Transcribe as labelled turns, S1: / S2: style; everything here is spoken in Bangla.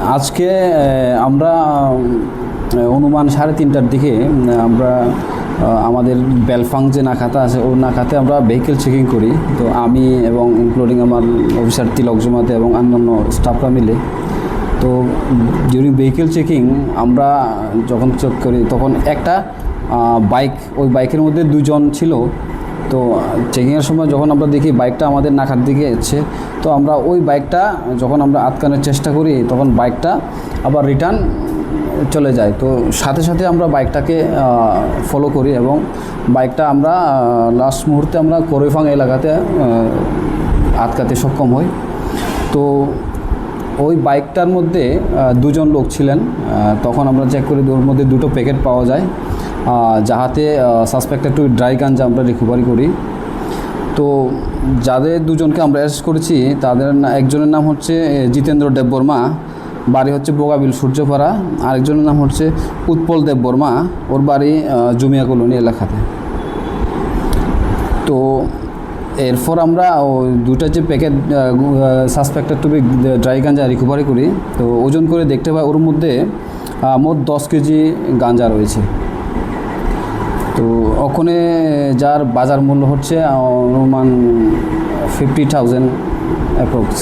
S1: আজকে আমরা অনুমান 3:30টার দিকে আমরা আমাদের বেলফাং যে নাকাতা আছে ওই নাকাতে আমরা ভেহিকেল চেকিং করি। তো আমি এবং ইনক্লুডিং আমার অফিসার তিলক জমাতে এবং অন্যান্য স্টাফরা মিলে, তো ডিউরিং ভেহিকেল চেকিং আমরা যখন চেক করি তখন একটা বাইক, ওই বাইকের মধ্যে 2 জন ছিল। তো চেকিংয়ের সময় যখন আমরা দেখি বাইকটা আমাদের নাকার দিকে এসছে, তো আমরা ওই বাইকটা যখন আমরা আটকানোর চেষ্টা করি তখন বাইকটা আবার রিটার্ন চলে যায়। তো সাথে সাথে আমরা বাইকটাকে ফলো করি এবং বাইকটা আমরা লাস্ট মুহূর্তে আমরা কোরেফাং এলাকাতে আটকাতে সক্ষম হই। তো ওই বাইকটার মধ্যে 2 জন লোক ছিলেন। তখন আমরা চেক করি ওর মধ্যে 2টো প্যাকেট পাওয়া যায়, যাহাতে সাসপেক্টেড টু ড্রাই গাঞ্জা আমরা রিকভারি করি। তো যাদের 2 জনকে আমরা অ্যারেস্ট করেছি তাদের একজনের নাম হচ্ছে জিতেন্দ্র দেববর্মা, বাড়ি হচ্ছে বোগাবিল সূর্যপাড়া। আরেকজনের নাম হচ্ছে উৎপল দেববর্মা, ওর বাড়ি জুমিয়া কলোনি এলাকাতে। তো এরপর আমরা ওই 2টা যে packet suspected to be dry ganja recovery করি। তো ওজন করে দেখতে পাই ওর মধ্যে মোট 10 কেজি গাঞ্জা রয়েছে। তো ওখানে যার বাজার মূল্য হচ্ছে অনুমান 50,000 অ্যাপ্রক্স।